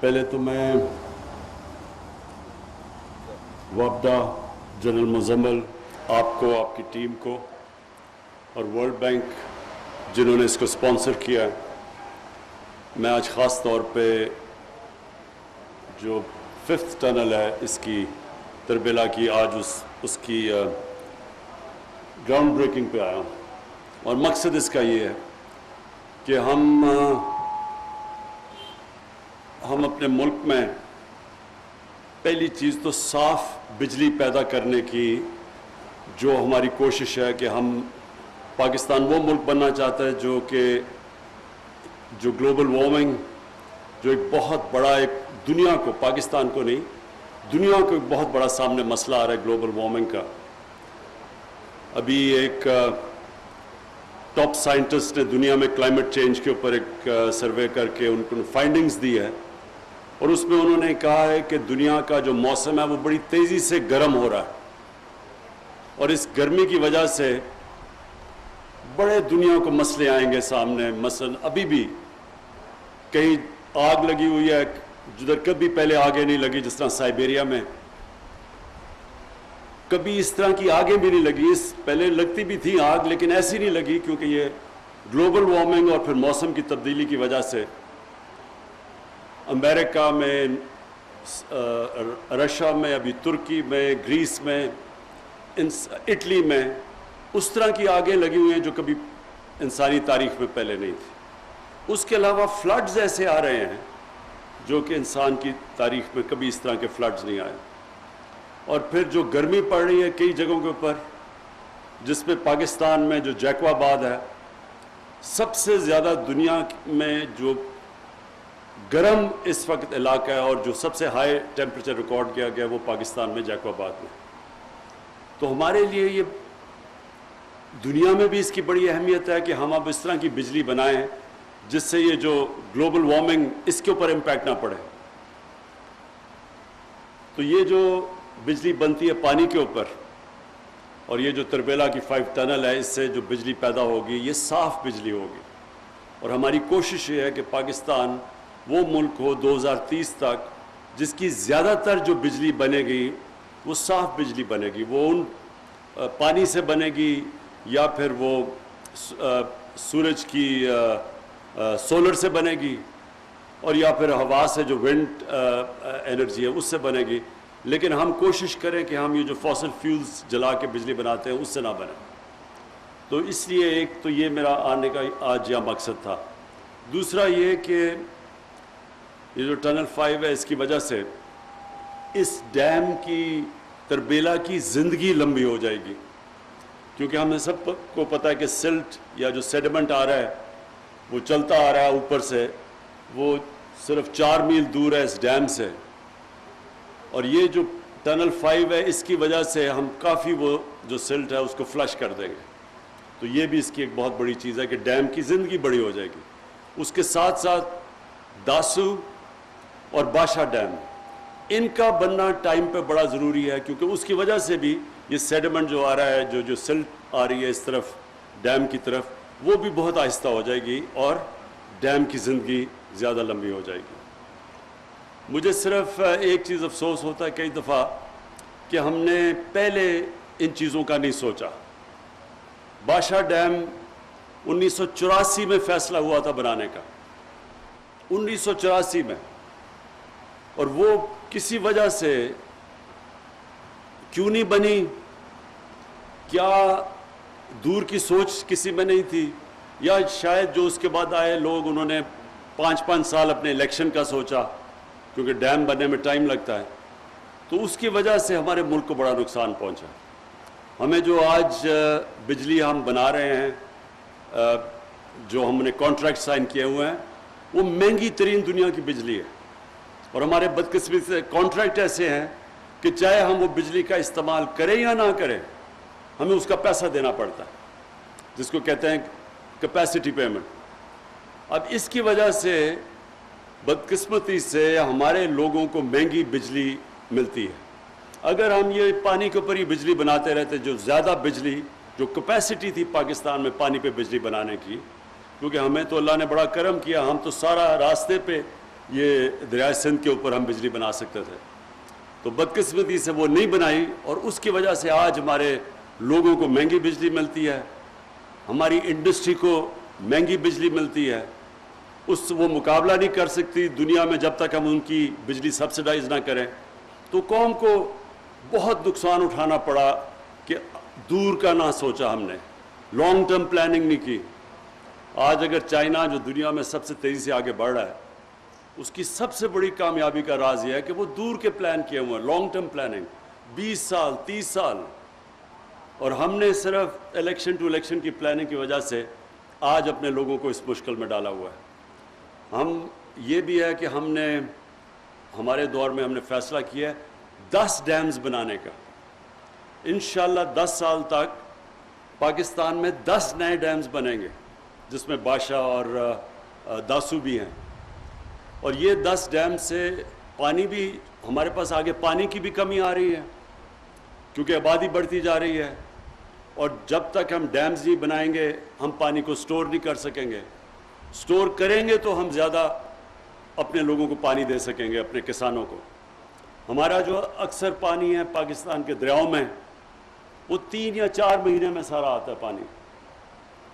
پہلے تو میں وابڈا، جنرل مزمل، آپ کو، آپ کی ٹیم کو اور ورلڈ بینک جنہوں نے اس کو اسپانسر کیا ہے، میں آج خاص طور پہ جو 5th ٹنل ہے اس کی تربیلا کی آج اس کی گراؤنڈ بریکنگ پہ آیا ہوں، اور مقصد اس کا یہ ہے کہ ہم اپنے ملک میں پہلی چیز تو صاف بجلی پیدا کرنے کی جو ہماری کوشش ہے کہ ہم پاکستان وہ ملک بننا چاہتا ہے جو گلوبل وارمنگ جو ایک بہت بڑا ایک دنیا کو، پاکستان کو نہیں دنیا کو ایک بہت بڑا سامنے مسئلہ آ رہا ہے گلوبل وارمنگ کا۔ ابھی ایک ٹاپ سائنٹسٹ نے دنیا میں کلائمیٹ چینج کے اوپر ایک سروے کر کے ان کو فائنڈنگز دی ہے، اور اس میں انہوں نے کہا ہے کہ دنیا کا جو موسم ہے وہ بڑی تیزی سے گرم ہو رہا ہے، اور اس گرمی کی وجہ سے بڑے دنیا کو مسئلے آئیں گے سامنے۔ مثلا ابھی بھی کہیں آگ لگی ہوئی ہے جدھر کبھی پہلے آگیں نہیں لگی، جس طرح سائبیریا میں کبھی اس طرح کی آگیں بھی نہیں لگی، پہلے لگتی بھی تھی آگ لیکن ایسی نہیں لگی، کیونکہ یہ گلوبل وارمنگ اور پھر موسم کی تبدیلی کی وجہ سے امریکہ میں، رشیا میں، ابھی ترکی میں، گریس میں، اٹلی میں اس طرح کی آگیں لگی ہوئی ہیں جو کبھی انسانی تاریخ میں پہلے نہیں تھی۔ اس کے علاوہ فلڈز ایسے آ رہے ہیں جو کہ انسان کی تاریخ میں کبھی اس طرح کے فلڈز نہیں آئے، اور پھر جو گرمی پڑ رہی ہے کئی جگہوں کے اوپر، جس میں پاکستان میں جو جیکو آباد ہے سب سے زیادہ دنیا میں جو گرم اس وقت علاقہ ہے، اور جو سب سے ہائی ٹیمپریچر ریکارڈ کیا گیا وہ پاکستان میں جیکو آباد میں۔ تو ہمارے لیے یہ دنیا میں بھی اس کی بڑی اہمیت ہے کہ ہم اب اس طرح کی بجلی بنائیں جس سے یہ جو گلوبل وارمنگ اس کے اوپر امپیکٹ نہ پڑے۔ تو یہ جو بجلی بنتی ہے پانی کے اوپر، اور یہ جو تربیلا کی 5 ٹنل ہے، اس سے جو بجلی پیدا ہوگی یہ صاف بجلی ہوگی، اور ہماری کوشش یہ ہے کہ پاکستان وہ ملک ہو 2030 تک جس کی زیادہ تر جو بجلی بنے گی وہ صاف بجلی بنے گی، وہ ان پانی سے بنے گی یا پھر وہ سورج کی سولر سے بنے گی، اور یا پھر ہوا سے جو ونڈ انرجی ہے اس سے بنے گی، لیکن ہم کوشش کریں کہ ہم یہ جو فاسل فیولز جلا کے بجلی بناتے ہیں اس سے نہ بنے۔ تو اس لیے ایک تو یہ میرا آنے کا آج یہاں مقصد تھا۔ دوسرا یہ کہ یہ جو ٹنل 5 ہے اس کی وجہ سے اس ڈیم کی تربیلا کی زندگی لمبی ہو جائے گی، کیونکہ ہمیں سب کو پتہ ہے کہ سلٹ یا جو سیڈمنٹ آ رہا ہے وہ چلتا آ رہا ہے اوپر سے، وہ صرف 4 میل دور ہے اس ڈیم سے، اور یہ جو ٹنل 5 ہے اس کی وجہ سے ہم کافی وہ جو سلٹ ہے اس کو فلش کر دیں گے۔ تو یہ بھی اس کی ایک بہت بڑی چیز ہے کہ ڈیم کی زندگی بڑی ہو جائے گی۔ اس کے ساتھ ساتھ داسو اور باشا ڈیم، ان کا بننا ٹائم پہ بڑا ضروری ہے، کیونکہ اس کی وجہ سے بھی یہ سیڈمنٹ جو آ رہا ہے، جو سلٹ آ رہی ہے اس طرف ڈیم کی طرف، وہ بھی بہت آہستہ ہو جائے گی اور ڈیم کی زندگی زیادہ لمبی ہو جائے گی۔ مجھے صرف ایک چیز افسوس ہوتا ہے کئی دفعہ کہ ہم نے پہلے ان چیزوں کا نہیں سوچا۔ باشا ڈیم 1984 میں فیصلہ ہوا تھا بنانے کا، 1984 میں، اور وہ کسی وجہ سے کیوں نہیں بنی، کیا دور کی سوچ کسی میں نہیں تھی، یا شاید جو اس کے بعد آئے لوگ انہوں نے 5 سال اپنے الیکشن کا سوچا، کیونکہ ڈیم بننے میں ٹائم لگتا ہے، تو اس کی وجہ سے ہمارے ملک کو بڑا نقصان پہنچا۔ ہمیں جو آج بجلی ہم بنا رہے ہیں، جو ہم نے کانٹریکٹ سائن کیے ہوئے ہیں، وہ مہنگی ترین دنیا کی بجلی ہے، اور ہمارے بدقسمتی سے کانٹریکٹ ایسے ہیں کہ چاہے ہم وہ بجلی کا استعمال کریں یا نہ کریں ہمیں اس کا پیسہ دینا پڑتا ہے، جس کو کہتے ہیں کیپیسٹی پیمنٹ۔ اب اس کی وجہ سے بدقسمتی سے ہمارے لوگوں کو مہنگی بجلی ملتی ہے۔ اگر ہم یہ پانی کے اوپر ہی بجلی بناتے رہتے، جو زیادہ بجلی جو کیپیسٹی تھی پاکستان میں پانی پہ بجلی بنانے کی، کیونکہ ہمیں تو اللہ نے بڑا کرم کیا، ہم تو سارا راستے پہ یہ دریائے سندھ کے اوپر ہم بجلی بنا سکتے تھے، تو بدقسمتی سے وہ نہیں بنائی، اور اس کی وجہ سے آج ہمارے لوگوں کو مہنگی بجلی ملتی ہے، ہماری انڈسٹری کو مہنگی بجلی ملتی ہے، وہ مقابلہ نہیں کر سکتی دنیا میں جب تک ہم ان کی بجلی سبسڈائز نہ کریں۔ تو قوم کو بہت نقصان اٹھانا پڑا کہ دور کا نہ سوچا ہم نے، لانگ ٹرم پلاننگ نہیں کی۔ آج اگر چائنا جو دنیا میں سب سے تیزی سے آگے بڑھ رہا ہے، اس کی سب سے بڑی کامیابی کا راز یہ ہے کہ وہ دور کے پلان کیے ہوئے ہیں، لانگ ٹرم پلاننگ، 20 سال 30 سال، اور ہم نے صرف الیکشن ٹو الیکشن کی پلاننگ کی وجہ سے آج اپنے لوگوں کو اس مشکل میں ڈالا ہوا ہے۔ ہم یہ بھی ہے کہ ہمارے دور میں ہم نے فیصلہ کیا ہے 10 ڈیمز بنانے کا۔ انشاءاللہ 10 سال تک پاکستان میں 10 نئے ڈیمز بنیں گے، جس میں باشا اور داسو بھی ہیں، اور یہ 10 ڈیم سے پانی بھی ہمارے پاس آگے پانی کی بھی کمی آ رہی ہے کیونکہ آبادی بڑھتی جا رہی ہے، اور جب تک ہم ڈیمز نہیں بنائیں گے ہم پانی کو سٹور نہیں کر سکیں گے۔ سٹور کریں گے تو ہم زیادہ اپنے لوگوں کو پانی دے سکیں گے، اپنے کسانوں کو۔ ہمارا جو اکثر پانی ہے پاکستان کے دریاؤں میں، وہ 3 یا 4 مہینے میں سارا آتا ہے پانی،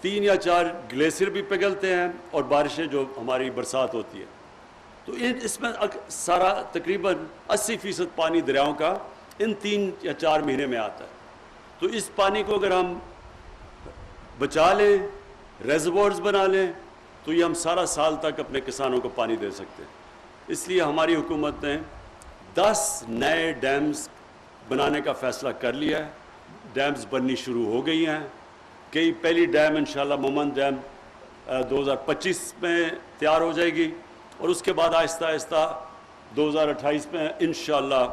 3 یا 4 گلیشیئر بھی پگھلتے ہیں اور بارشیں جو ہماری برسات ہوتی ہے، تو اس میں سارا تقریباً 80% پانی دریاؤں کا ان 3 یا 4 مہینے میں آتا ہے۔ تو اس پانی کو اگر ہم بچا لیں، ریزروارز بنا لیں، تو یہ ہم سارا سال تک اپنے کسانوں کو پانی دے سکتے ہیں۔ اس لیے ہماری حکومت نے 10 نئے ڈیمز بنانے کا فیصلہ کر لیا ہے۔ ڈیمز بننی شروع ہو گئی ہیں، کئی پہلی ڈیم انشاءاللہ مومند ڈیم 2025 میں تیار ہو جائے گی، اور اس کے بعد آہستہ آہستہ 2028 میں انشاءاللہ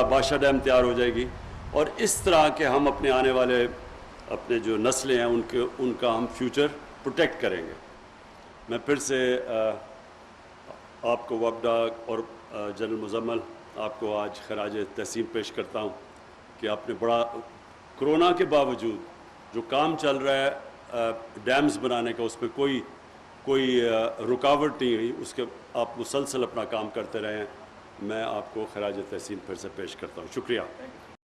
باشا ڈیم تیار ہو جائے گی، اور اس طرح کہ ہم اپنے آنے والے اپنے جو نسلیں ہیں ان کا ہم فیوچر پروٹیکٹ کریں گے۔ میں پھر سے آپ کو وفدا اور جنرل مزمل آپ کو آج خراج تحسین پیش کرتا ہوں کہ آپ نے بڑا کرونا کے باوجود جو کام چل رہا ہے ڈیمز بنانے کا، اس میں کوئی رکاوٹ نہیں ہوئی، اس کے آپ مسلسل اپنا کام کرتے رہے ہیں۔ میں آپ کو خراج تحسین پھر سے پیش کرتا ہوں۔ شکریہ۔